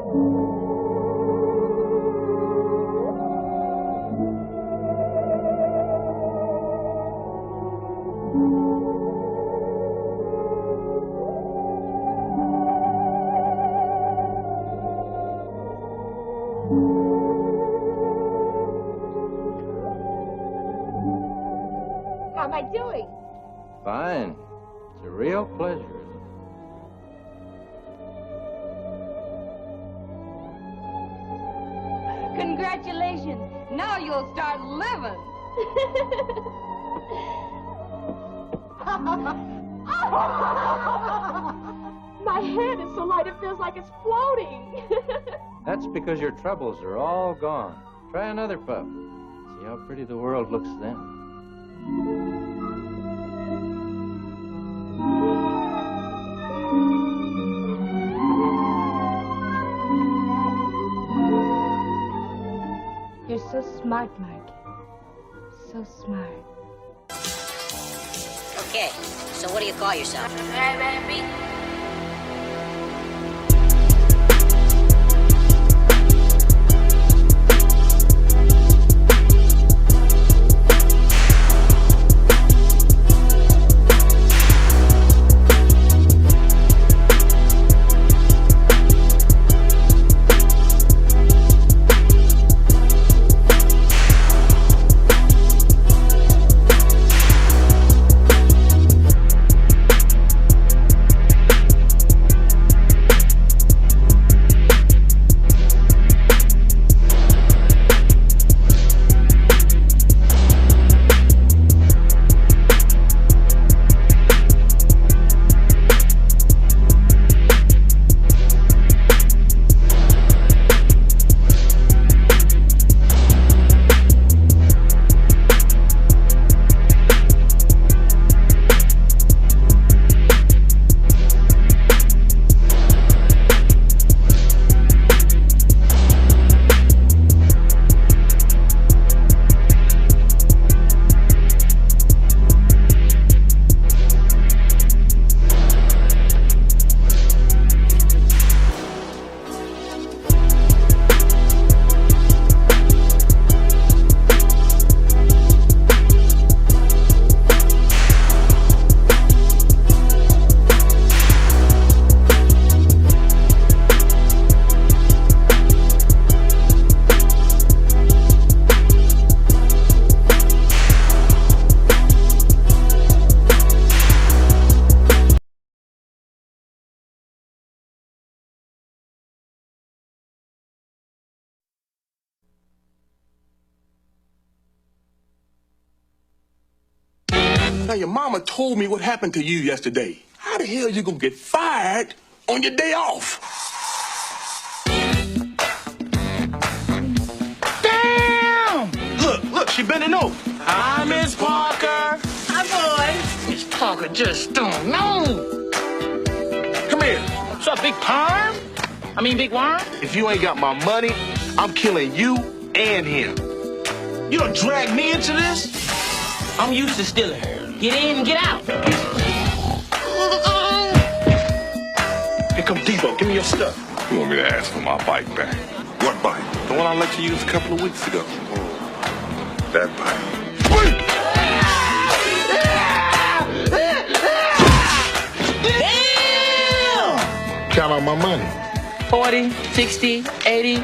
How am I doing? Fine. It's a real pleasure. Congratulations. Now you'll start living. My head is so light it feels like it's floating. That's because your troubles are all gone. Try another puff. See how pretty the world looks then. You're so smart, Mark. So smart. Okay, so what do you call yourself? Now, your mama told me what happened to you yesterday. How the hell you gonna get fired on your day off? Damn! Look, she bending over. Hi, Miss Parker. Hi, boy. Miss Parker just don't know. Come here. What's up, Big Perm? I mean, Big Worm? If you ain't got my money, I'm killing you and him. You done drag me into this? I'm used to stealing. Get in, get out. Here come Debo. Give me your stuff. You want me to ask for my bike back? What bike? The one I let you use a couple of weeks ago. That bike. Damn! Count out my money. 40, 60, 80,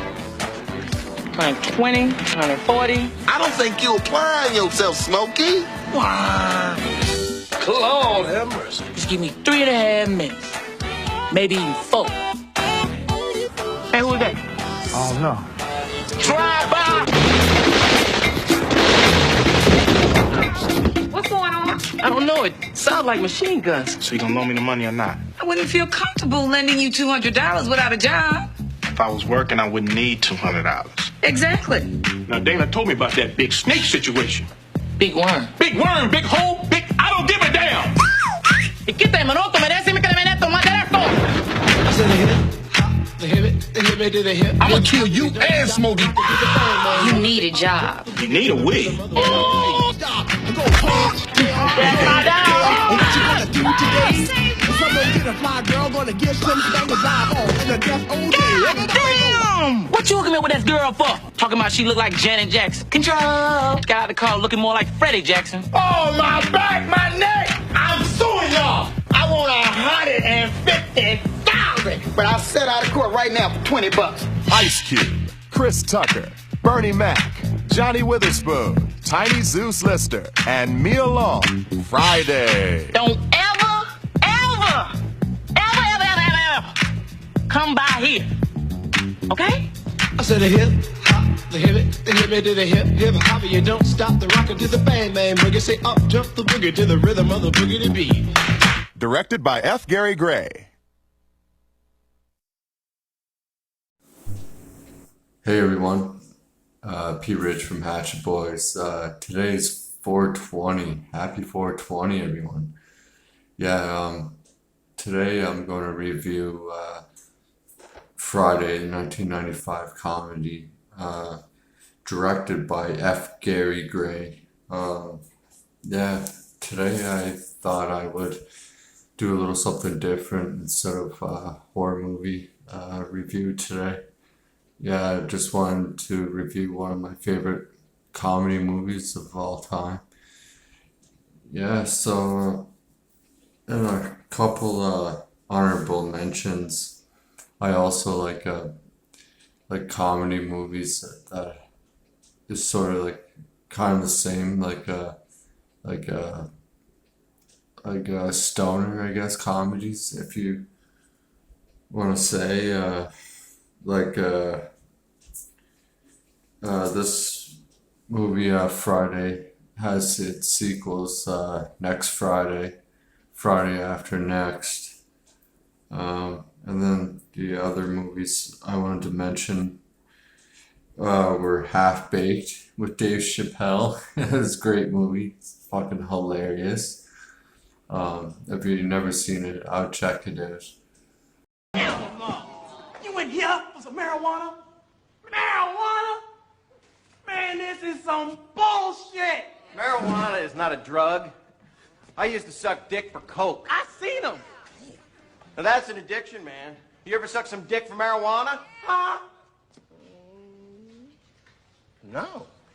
120, 140. I don't think you're applying yourself, Smokey. Wow. Lord have mercy. Just give me 3.5 minutes. Maybe even 4. Hey, who's that? Oh, no. Drive by! What's going on? I don't know. It sounds like machine guns. So you gonna loan me the money or not? I wouldn't feel comfortable lending you $200 without a job. If I was working, I wouldn't need $200. Exactly. Now, Dana told me about that big snake situation. Big Worm. Big worm, big hole, big... I don't give a damn! ¿Y qué te monótono? Me decime que le viene a tomar directo. I'm gonna kill you and Smokey. You need a job. You need a wig. God damn! What you hooking me up with that girl for? Talking about she look like Janet Jackson. Control. Got out the car looking more like Freddie Jackson. Oh, my back, my neck! I'm suing y'all! I want $150,000, but I'll set out of court right now for $20. Ice Cube, Chris Tucker, Bernie Mac, Johnny Witherspoon, Tiny Zeus Lister, and Mia Long. Friday. Don't ever come by here. Okay? I said a hip hop, the hip it, the hip it to the hip hop. You don't stop the rocker to the bang bang boogie. Say up jump the boogie to the rhythm of the boogie to beat. Directed by F. Gary Gray. Hey everyone, P. Rich from Hatchet Boys. Today's 420. Happy 420, everyone. Today I'm going to review Friday, 1995 comedy, directed by F. Gary Gray. Today I thought I would do a little something different instead of horror movie review today. I just wanted to review one of my favorite comedy movies of all time. So and a couple honorable mentions. I also like comedy movies that is sort of like kind of the same, like stoner, I guess, comedies, if you want to say. This movie, Friday, has its sequels next Friday, Friday After Next. And then the other movies I wanted to mention were Half Baked with Dave Chappelle. It's a great movie. It's fucking hilarious. If you've never seen it, I'll check it out. You in here for some marijuana? Marijuana? Man, this is some bullshit! Marijuana is not a drug. I used to suck dick for coke. I seen them! Now that's an addiction, man. You ever suck some dick for marijuana? Huh?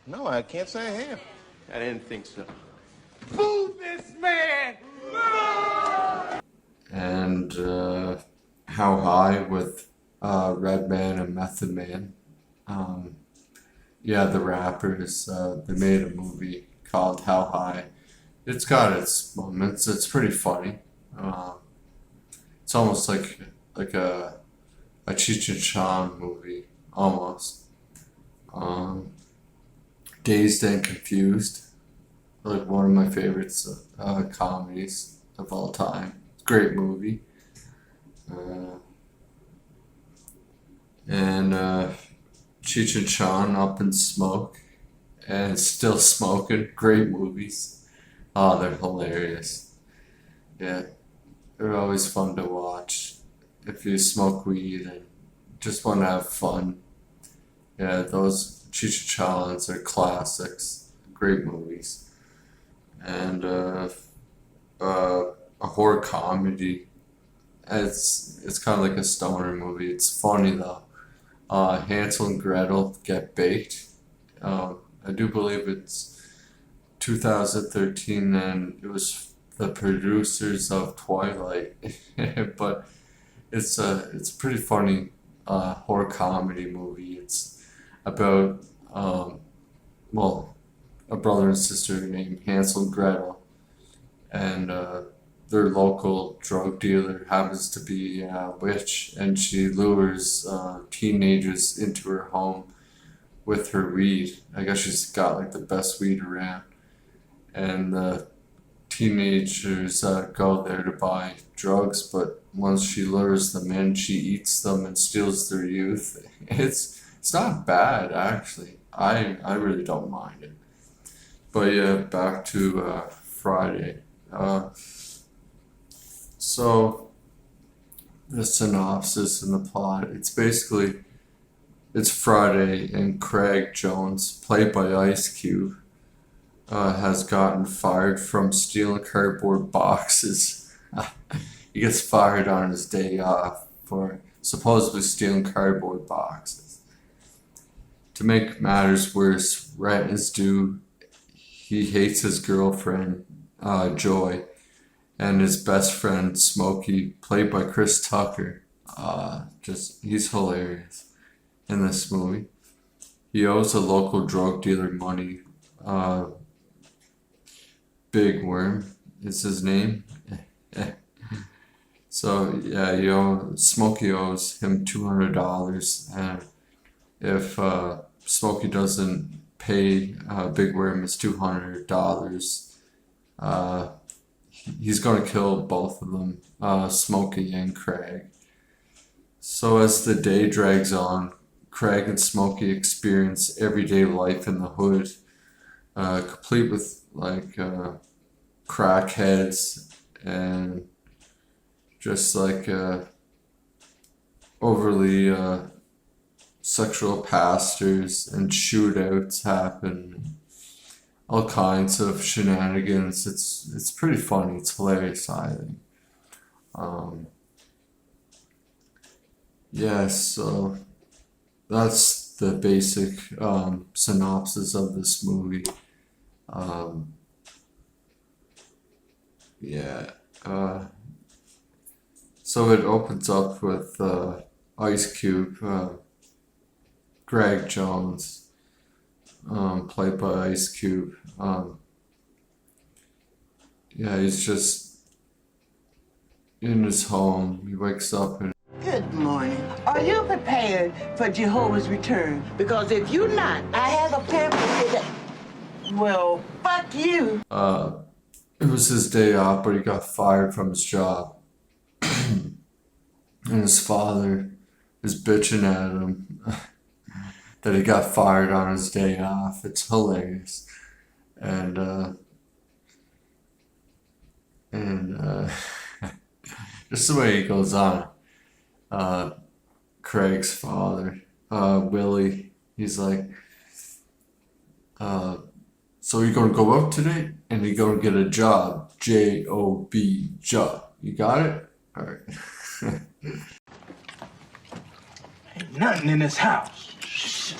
No, I can't say I have. I didn't think so. Boo this man! And How High with Redman and Method Man. The rappers, they made a movie called How High. It's got its moments. It's pretty funny. It's almost like a Cheech and Chong movie, almost. Dazed and Confused, like one of my favorites comedies of all time. It's a great movie. And Cheech and Chong, Up in Smoke, and Still Smoking. Great movies. Oh, they're hilarious. They're always fun to watch. If you smoke weed and just want to have fun. Those Cheech and Chongs are classics. Great movies. And a horror comedy. It's kind of like a stoner movie. It's funny though. Hansel and Gretel Get Baked. I do believe it's 2013, and it was the producers of Twilight. But it's a pretty funny horror comedy movie. It's about a brother and sister named Hansel and Gretel, and their local drug dealer happens to be a witch, and she lures teenagers into her home with her weed. I guess she's got like the best weed around, and the teenagers go there to buy drugs, but once she lures them in, she eats them and steals their youth. It's not bad, actually. I really don't mind it. But back to Friday. So the synopsis and the plot, it's Friday, and Craig Jones, played by Ice Cube, has gotten fired from stealing cardboard boxes. He gets fired on his day off for supposedly stealing cardboard boxes. To make matters worse, rent is due. He hates his girlfriend, Joy, and his best friend, Smokey, played by Chris Tucker. He's hilarious in this movie. He owes a local drug dealer money. Big Worm is his name. So yeah, Smokey owes him $200, and if Smokey doesn't pay Big Worm his $200, he's gonna kill both of them, Smokey and Craig. So as the day drags on, Craig and Smokey experience everyday life in the hood, complete with like crackheads and just like overly sexual pastors, and shootouts happen, all kinds of shenanigans. It's pretty funny. It's hilarious, I think. Yeah, so that's the basic synopsis of this movie. So it opens up with Ice Cube, Greg Jones, played by Ice Cube. He's just in his home. He wakes up and Good morning. Are you prepared for Jehovah's return? Because if you're not, I have a pamphlet that... Well, fuck you. It was his day off, but he got fired from his job. And his father is bitching at him that he got fired on his day off. It's hilarious. And just the way he goes on. Craig's father, Willie, he's like, so you're gonna go up today and you're gonna get a job. J-O-B, job. You got it? Alright. Ain't nothing in this house. Shit.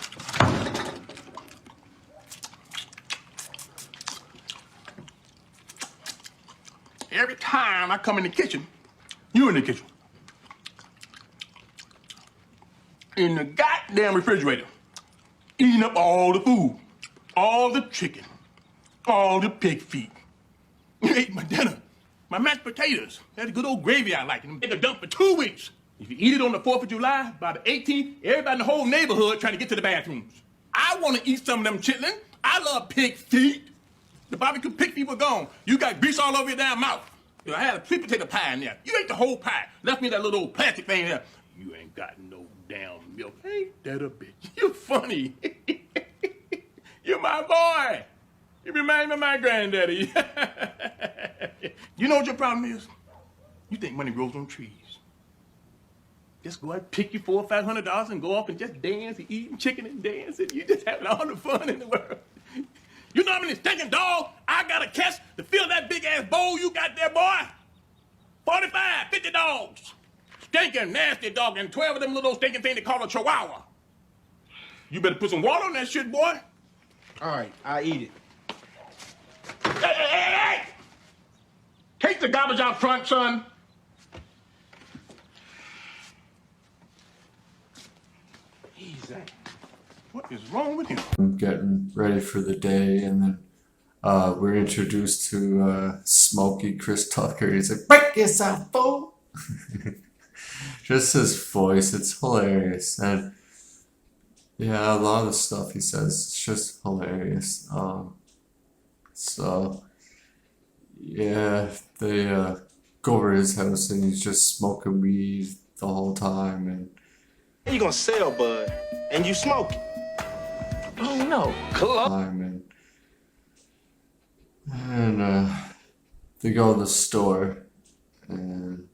Every time I come in the kitchen, you in the kitchen. In the goddamn refrigerator, eating up all the food, all the chicken, all the pig feet. You ate my dinner, my mashed potatoes. That's a good old gravy I like. And make a dump for 2 weeks. If you eat it on the 4th of July, by the 18th, everybody in the whole neighborhood trying to get to the bathrooms. I want to eat some of them chitlin. I love pig feet. The barbecue pig feet were gone. You got grease all over your damn mouth. You know, I had a sweet potato pie in there. You ate the whole pie. Left me that little old plastic thing there. You ain't got no damn milk. Ain't that a bitch? You funny. You're my boy. You remind me of my granddaddy. You know what your problem is? You think money grows on trees. Just go out and pick you $400 or $500 and go off and just dance and eat chicken and dance, and you just having all the fun in the world. You know how many stinking dogs I gotta catch to fill that big ass bowl you got there, boy? 45, 50 dogs. Stinking, nasty dog, and 12 of them little stinking thing they call a chihuahua. You better put some water on that shit, boy. All right, I eat it. Hey! Take the garbage out front, son. Easy. What is wrong with him? I'm getting ready for the day, and then we're introduced to Smokey Chris Tucker. He's like, break yourself, fool! Just his voice, it's hilarious. And yeah, a lot of the stuff he says, it's just hilarious. So yeah, they go over his house and he's just smoking weed the whole time. And You gonna sell bud, and you smoke it. Oh no. Time and they go to the store, and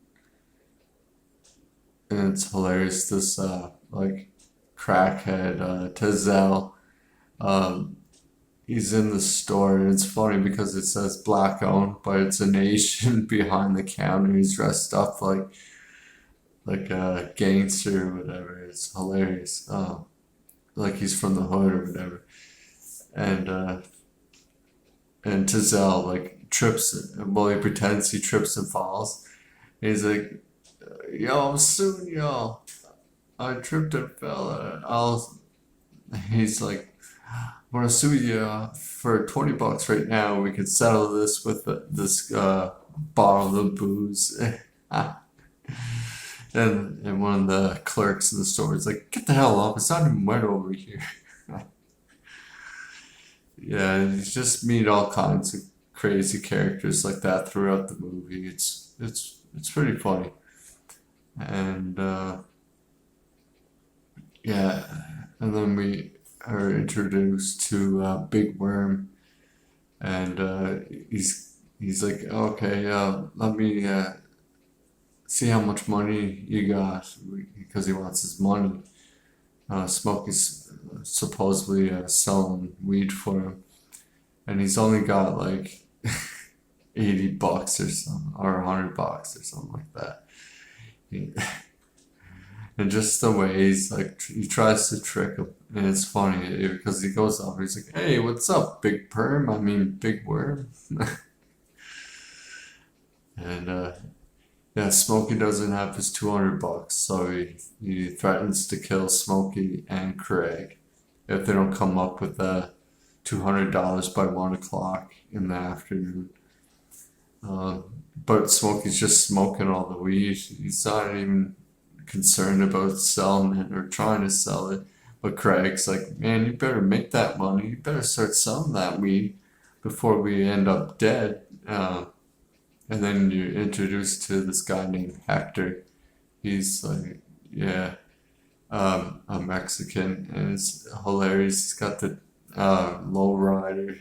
it's hilarious. This like crackhead Tazell, he's in the store, and it's funny because it says black owned, but it's an Asian behind the counter. He's dressed up like a gangster or whatever. It's hilarious. like he's from the hood or whatever. And Tizelle like trips, well, he pretends he trips and falls. He's like, yo, I'm suing y'all. I tripped and fell. He's like, I'm gonna sue you for $20 right now. We can settle this with this bottle of booze. And one of the clerks in the store is like, get the hell up, it's not even wet over here. Yeah, you just meet all kinds of crazy characters like that throughout the movie. It's pretty funny. And yeah, and then we are introduced to Big Worm, and he's like, okay, let me see how much money you got, because he wants his money. Smokey's supposedly selling weed for him, and he's only got like $80 or something, or $100 or something like that. And just the way he's like, he tries to trick him, and it's funny because he goes up, he's like, hey, what's up, Big Perm? I mean, Big Worm. And yeah, Smokey doesn't have his $200, so he threatens to kill Smokey and Craig if they don't come up with $200 by 1 o'clock in the afternoon. But Smokey's just smoking all the weed. He's not even concerned about selling it or trying to sell it. But Craig's like, man, you better make that money. You better start selling that weed before we end up dead. And then you're introduced to this guy named Hector. He's like, yeah, a Mexican, and it's hilarious. He's got the lowrider,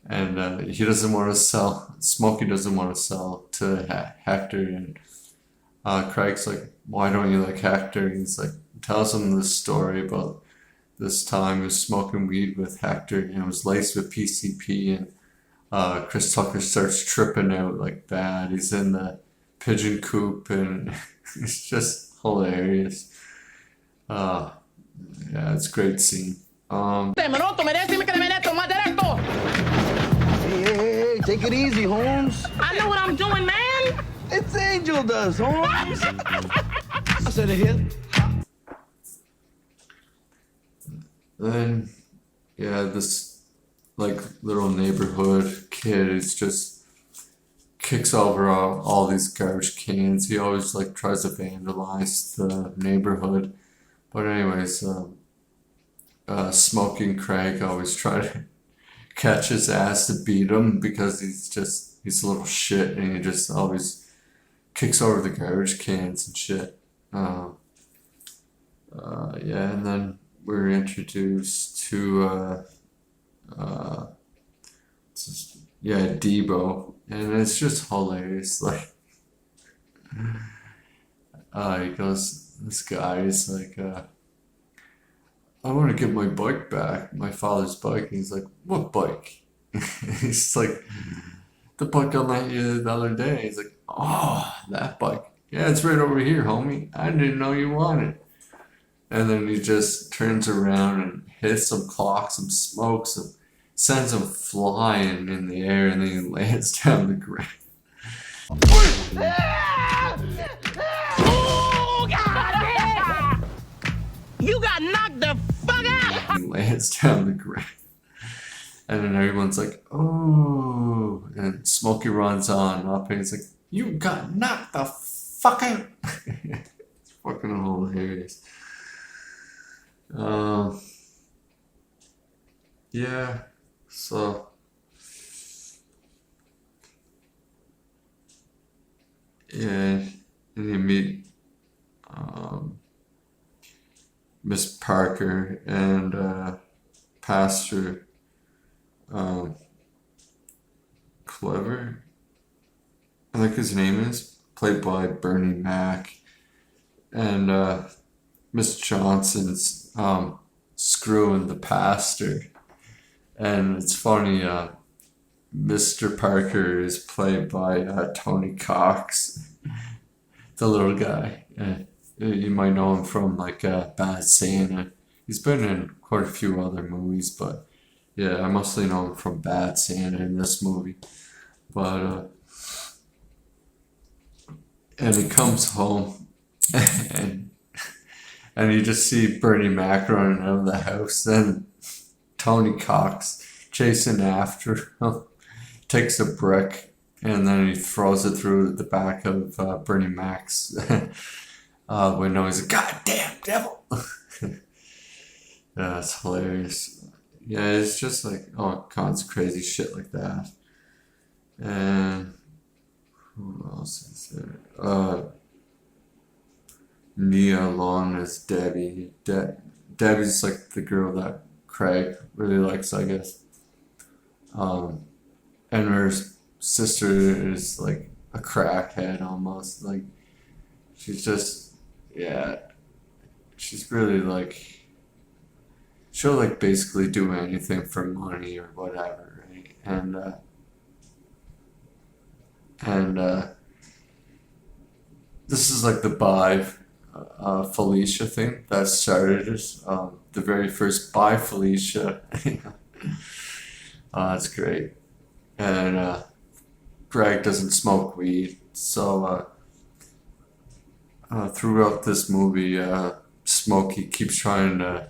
and he doesn't want to sell. Smokey doesn't want to sell to Hector, and Craig's like, why don't you like Hector? And he's like, tells him this story about this time he was smoking weed with Hector, and it was laced with PCP, and Chris Tucker starts tripping out like bad. He's in the pigeon coop, and it's just hilarious. Yeah, it's a great scene. Hey, take it easy, Holmes. I know what I'm doing, man. It's Angel does, Holmes. I said a hip. Then, yeah, this like little neighborhood kid is just kicks over all these garbage cans. He always like tries to vandalize the neighborhood. But anyways, Smokey and Craig always try to catch his ass to beat him because he's a little shit, and he just always kicks over the garbage cans and shit. Yeah, and then we're introduced to Debo, and it's just hilarious. Like, he goes, this guy is like, I want to get my bike back, my father's bike. And he's like, what bike? He's like, the bike I lent you the other day. He's like, oh, that bike. Yeah, it's right over here, homie. I didn't know you wanted it. And then he just turns around and hits some clocks, some smokes, and sends him flying in the air, and then he lands down the ground. Oh, God! You got knocked the fuck out! He lands down the ground. And then everyone's like, oh. And Smokey runs on up, and he's like, you got knocked the fuck out. It's fucking hilarious. Yeah, so yeah, and you meet Miss Parker and Pastor Clever, I think his name is, played by Bernie Mac, and Miss Johnson's screwing the pastor. And it's funny, Mr. Parker is played by Tony Cox, the little guy. You might know him from like Bad Santa. He's been in quite a few other movies, but yeah, I mostly know him from Bad Santa in this movie. But and he comes home and you just see Bernie Mac running out of the house, and Tony Cox chasing after him, takes a brick, and then he throws it through the back of Bernie Mac's window. He's like, "Goddamn devil!" Yeah, it's hilarious. Yeah, it's just like all kinds of crazy shit like that. And who else is there? Nia Long as Debbie. Debbie's like the girl that Craig really likes, I guess. And her sister is like a crackhead almost. Like, she's just, yeah, she's really like, she'll like basically do anything for money or whatever, right? And this is like the Bye Felicia thing that started it. The very first Bye Felicia. That's great. And Greg doesn't smoke weed, so throughout this movie, Smokey keeps trying to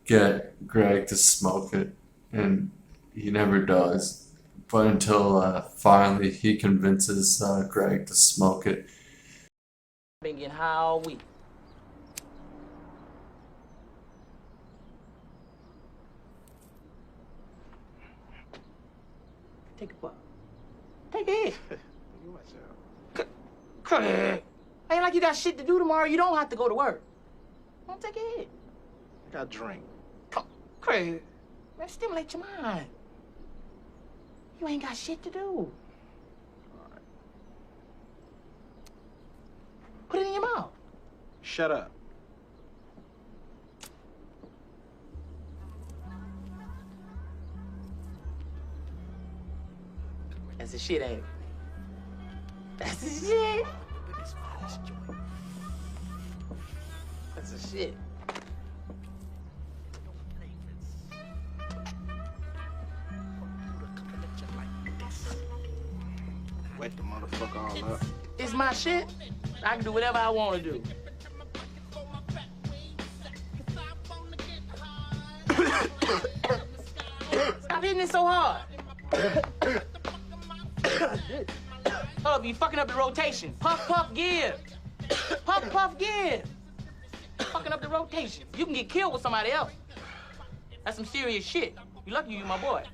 get Greg to smoke it, and he never does. But until finally he convinces Greg to smoke it. Been getting high all week. Take a puff. Take it. Craig. Ain't like you got shit to do tomorrow. You don't have to go to work. Don't take it. I got a drink. Craig, man, stimulate your mind. You ain't got shit to do. Alright. Put it in your mouth. Shut up. That's the shit, ain't it? That's the shit. That's the shit. Wet the motherfucker all up. It's my shit. I can do whatever I want to do. Stop hitting it so hard. Hold up, you fucking up the rotation. Puff, puff, give. Puff, puff, give. Fucking up the rotation. You can get killed with somebody else. That's some serious shit. You lucky you my boy.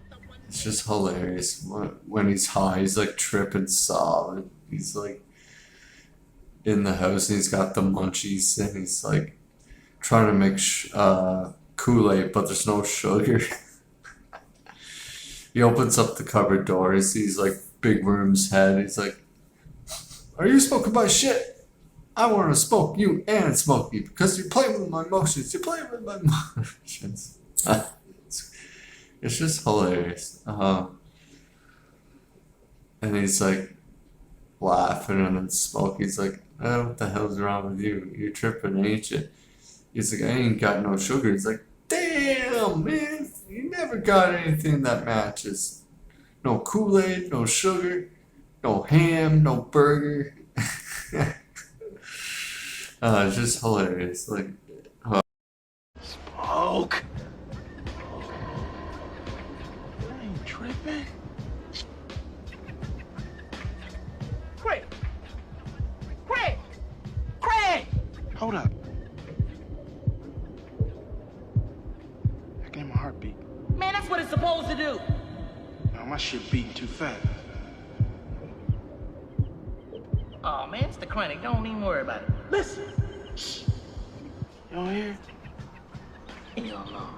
It's just hilarious. When he's high, he's like tripping solid. He's like in the house and he's got the munchies and he's like trying to make Kool-Aid, but there's no sugar. He opens up the cupboard door. He sees like Big Worm's head. He's like, "Are you smoking my shit? I want to smoke you and smoke you because you're playing with my emotions. You're playing with my emotions." It's just hilarious. And he's like laughing, and then Smokey's like, "Oh, what the hell's wrong with you? You're tripping, ain't you?" He's like, "I ain't got no sugar." He's like, "Damn, man, you never got anything that matches. No Kool-Aid, no sugar, no ham, no burger." It's just hilarious. Like, Smoke. I ain't tripping. Craig! Craig! Craig! Hold up. I can hear my heartbeat. Man, that's what it's supposed to do. Now my shit beating too fast. Oh man, it's the chronic. Don't even worry about it. Listen. Shh. You don't hear? Hell no.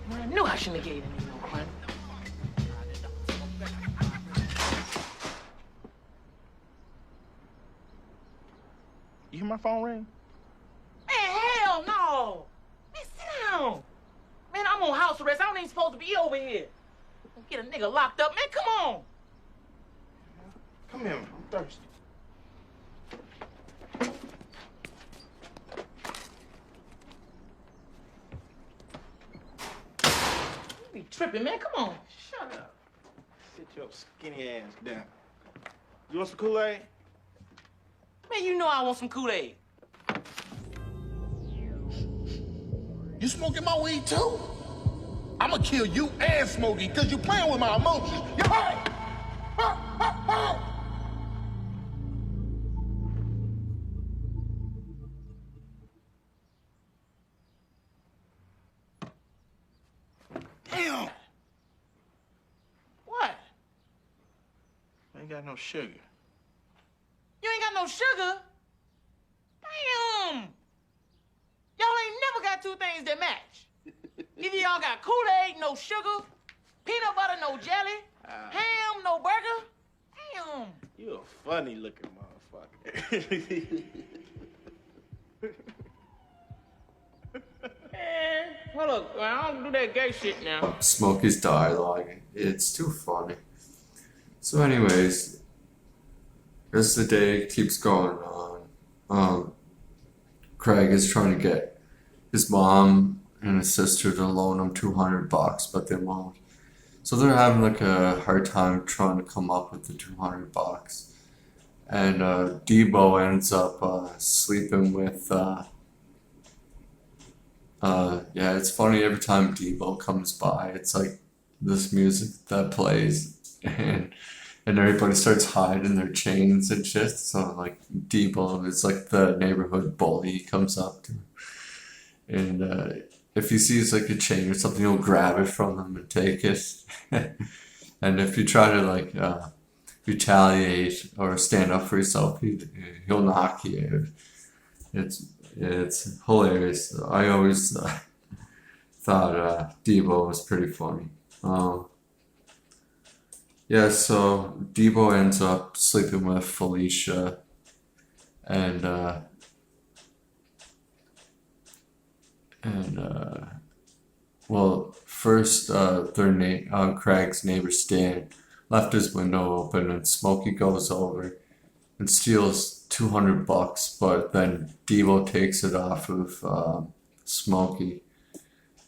Man, I knew I shouldn't have gave him no chronic. You hear my phone ring? Man, hell no! Man, sit down! Man, I'm on house arrest. I don't even supposed to be over here. Get a nigga locked up. Man, come on! Come here, I'm thirsty. You tripping, man? Come on. Shut up. Sit your skinny ass down. You want some Kool-Aid? Man, you know I want some Kool-Aid. You smoking my weed too? I'ma kill you and Smokey because you playing with my emotions. You heard? Damn. What? I ain't got no sugar. You ain't got no sugar? Damn. Y'all ain't never got two things that match. Either y'all got Kool-Aid, no sugar, peanut butter, no jelly, ham, no burger. Damn. You a funny looking motherfucker. Man, hold up. I don't do that gay shit now. Smokey's dialogue, it's too funny. So anyways, as the day keeps going on, Craig is trying to get his mom and his sister to loan him $200, but they won't. So they're having like a hard time trying to come up with the $200. And Debo ends up sleeping with yeah, it's funny every time Debo comes by, it's like this music that plays and everybody starts hiding their chains and shit. So like Debo is like the neighborhood bully, he comes up to him. And if he sees like a chain or something, he'll grab it from them and take it. And if you try to like retaliate or stand up for yourself, he'll knock you out. It's hilarious. I always thought Debo was pretty funny. Yeah, so Debo ends up sleeping with Felicia, and well, first Craig's neighbor Stan left his window open, and Smokey goes over and steals $200, but then Debo takes it off of Smokey,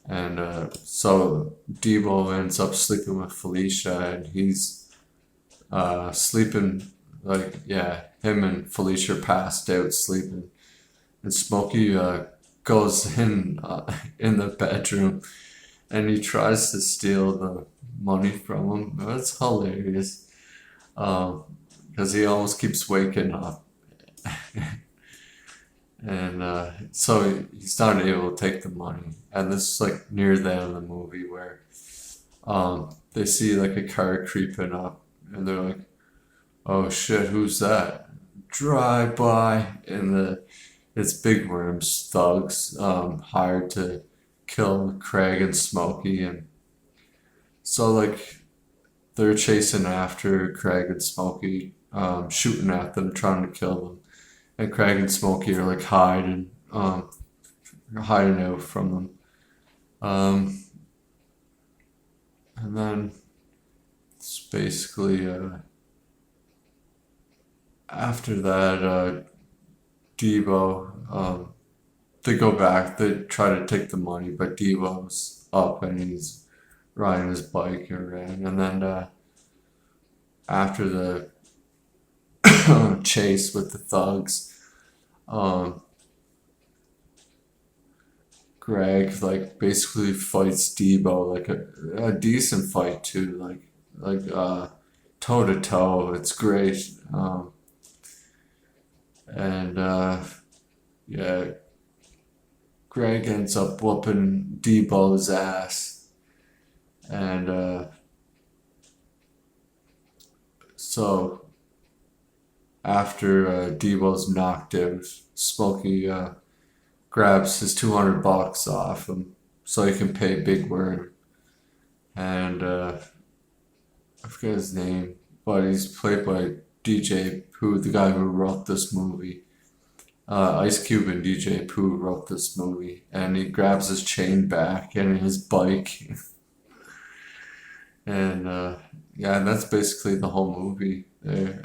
and so Debo ends up sleeping with Felicia, and he's sleeping like, yeah, him and Felicia are passed out sleeping, and Smokey goes in the bedroom, and he tries to steal the money from him. That's hilarious, because he almost keeps waking up. And so he's not able to take the money. And this is like near the end of the movie where they see like a car creeping up, and they're like, oh shit, who's that? Drive by. And it's Big Worm's thugs hired to kill Craig and Smokey. And so like they're chasing after Craig and Smokey, shooting at them, trying to kill them. And Craig and Smokey are like hiding out from them. And then it's basically after that, Debo, they go back, they try to take the money, but Debo's up and he's riding his bike around. And then after the chase with the thugs, Greg like basically fights Debo, like a decent fight too, like toe to toe. It's great. And yeah, Greg ends up whooping Debo's ass, and so after Debo's knocked out, Smokey grabs his $200 off him so he can pay Big Worm. And I forget his name, but he's played by DJ Pooh, the guy who wrote this movie. Ice Cube and DJ Pooh wrote this movie, and he grabs his chain back and his bike. And yeah, and that's basically the whole movie there.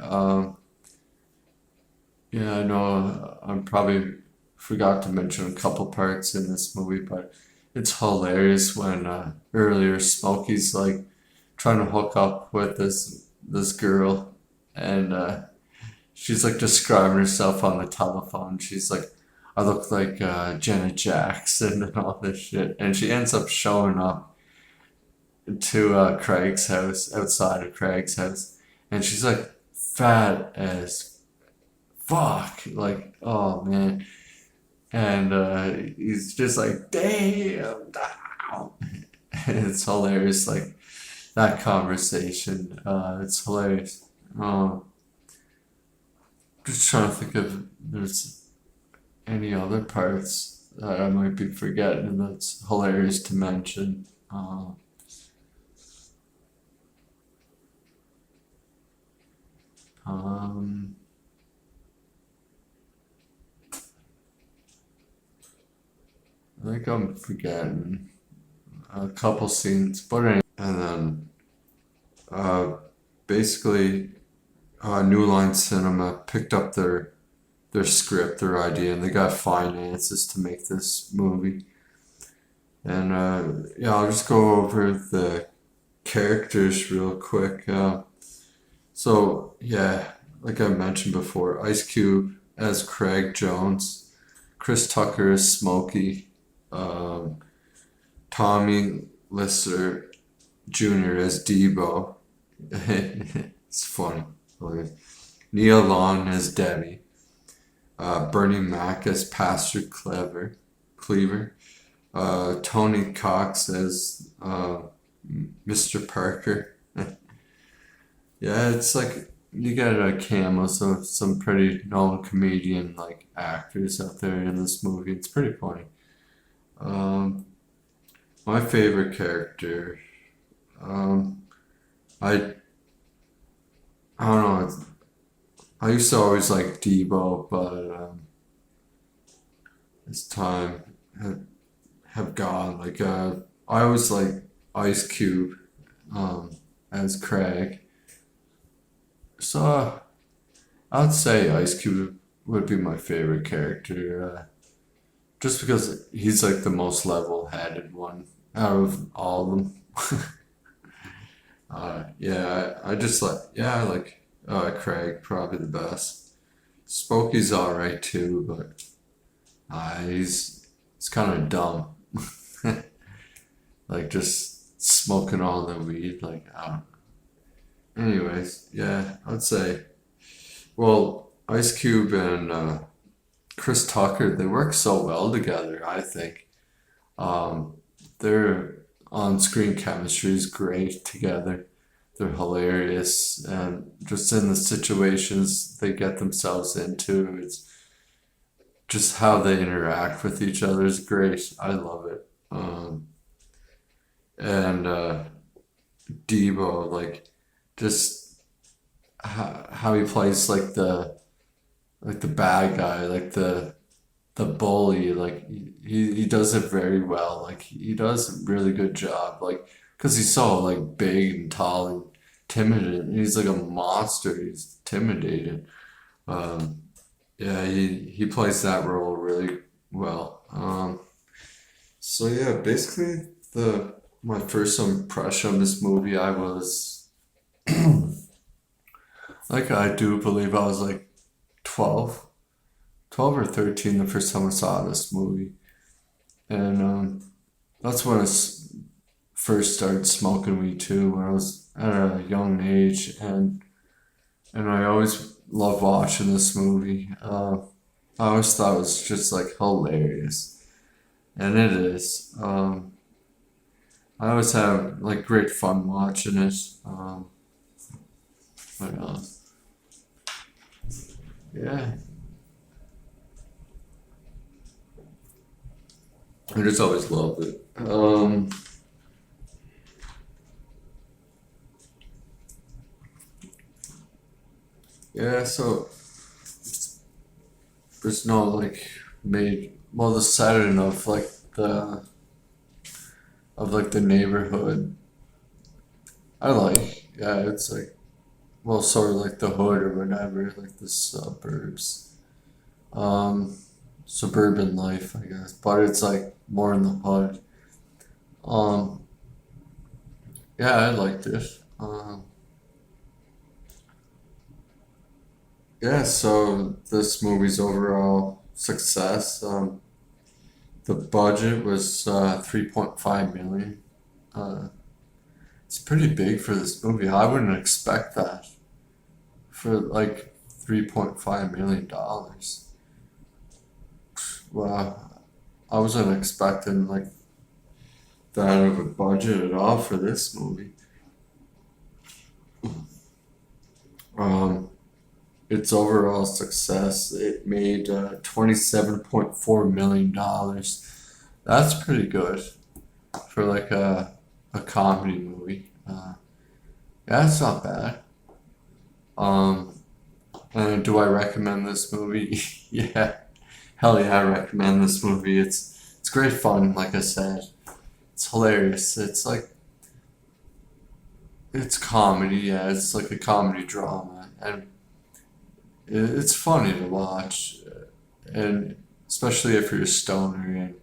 Yeah, I know I probably forgot to mention a couple parts in this movie, but it's hilarious when earlier Smokey's like trying to hook up with this girl, and she's like describing herself on the telephone. She's like, I look like Janet Jackson and all this shit, and she ends up showing up to Craig's house, outside of Craig's house, and she's like fat as fuck, like, oh man. And he's just like, damn, down. It's hilarious, like that conversation. It's hilarious. Just trying to think if there's any other parts that I might be forgetting that's hilarious to mention. I think I'm forgetting a couple scenes, but anyway. And then basically New Line Cinema picked up their script, their idea, and they got finances to make this movie. And yeah, I'll just go over the characters real quick. So yeah, like I mentioned before, Ice Cube as Craig Jones, Chris Tucker as Smokey, Tommy Lister Jr. as Debo. It's funny. Neil Long as Debbie. Bernie Mac as Pastor Cleaver. Tony Cox as Mr. Parker. Yeah, it's like you get a cameos of some pretty known comedian like actors out there in this movie. It's pretty funny. My favorite character, I don't know. I used to always like Debo, but as time have gone, like I always like Ice Cube as Craig. So I'd say Ice Cube would be my favorite character, just because he's like the most level-headed one out of all of them. Yeah, I just like, yeah, I like Craig probably the best. Smokey's alright too, but he's kind of dumb. Like just smoking all the weed, like I don't know. Anyways, yeah, I'd say, well, Ice Cube and Chris Tucker, they work so well together, I think. Their on-screen chemistry is great together. They're hilarious, and just in the situations they get themselves into, it's just how they interact with each other is great. I love it. And Debo, like, just how he plays like the bad guy, like the bully, like he does it very well. Like he does a really good job, like because he's so like big and tall and timid, and he's like a monster. He's intimidating. Yeah, he plays that role really well. So yeah, basically my first impression of this movie, I was like, I do believe I was like 12 or 13 the first time I saw this movie. And that's when I first started smoking weed too, when I was at a young age. And I always loved watching this movie. I always thought it was just like hilarious. And it is. I always have like great fun watching it. Yeah. I just always loved it. Yeah, so there's no like the setting of like the neighborhood. I like, yeah, it's like, well, sort of like the hood or whatever, like the suburbs. Suburban life, I guess. But it's like more in the hood. Yeah, I liked it. Yeah, so this movie's overall success. The budget was 3.5 million. It's pretty big for this movie. I wouldn't expect that for like $3.5 million. Wow, I wasn't expecting like that of a budget at all for this movie. Its overall success, it made $27.4 million. That's pretty good for like a comedy movie. Yeah, that's not bad. And do I recommend this movie? Yeah, hell yeah, I recommend this movie. It's great fun, like I said. It's hilarious. It's comedy, yeah. It's like a comedy drama, and it's funny to watch, and especially if you're a stoner and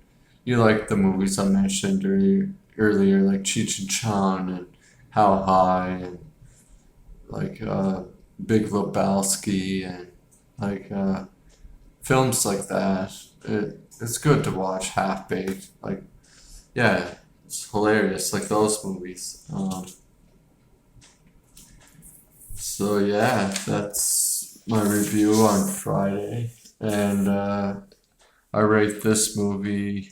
you like the movies I mentioned earlier, like Cheech and Chong and How High and like Big Lebowski and like films like that. It's good to watch. Half Baked, like yeah, it's hilarious. Like those movies. So yeah, that's my review on Friday, and I rate this movie.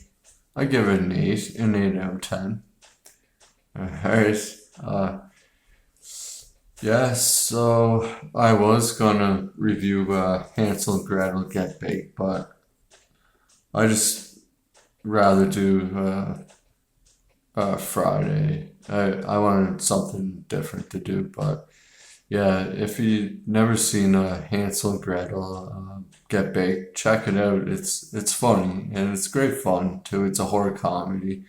I give it an 8 out of 10. Alright. Yeah, so I was gonna review Hansel and Gretel Get Baked, but I just rather do Friday. I wanted something different to do, but yeah, if you've never seen Hansel and Gretel Get Baked, check it out. It's funny and it's great fun too. It's a horror comedy.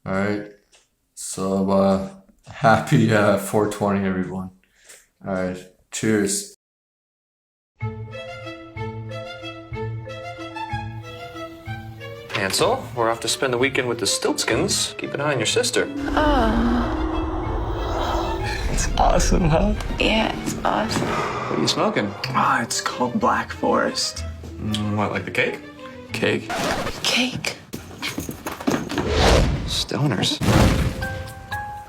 All right, so happy 420 everyone. All right, cheers. Hansel, we're off to spend the weekend with the Stiltskins. Keep an eye on your sister. Oh. It's awesome, huh? Yeah, it's awesome. What are you smoking? Ah, it's called Black Forest. What, like the cake? Cake. Cake? Stoners.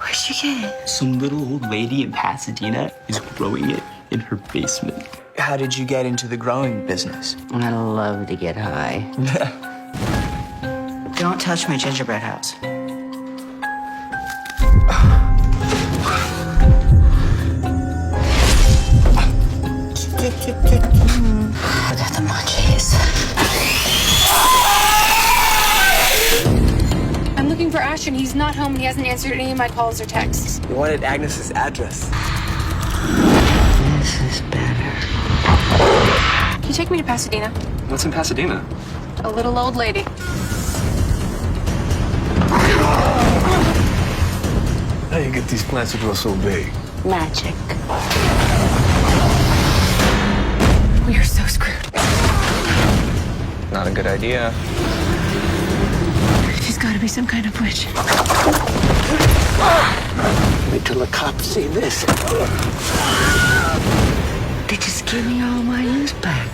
Where'd you get it? Some little old lady in Pasadena is growing it in her basement. How did you get into the growing business? I love to get high. Don't touch my gingerbread house. I got the munchies. I'm looking for Ashton. He's not home and he hasn't answered any of my calls or texts. We wanted Agnes's address. This is better. Can you take me to Pasadena? What's in Pasadena? A little old lady. How do you get these plants to grow so big? Magic. We are so screwed. Not a good idea. She's got to be some kind of witch. Wait till the cops see this. They just gave me all my use back.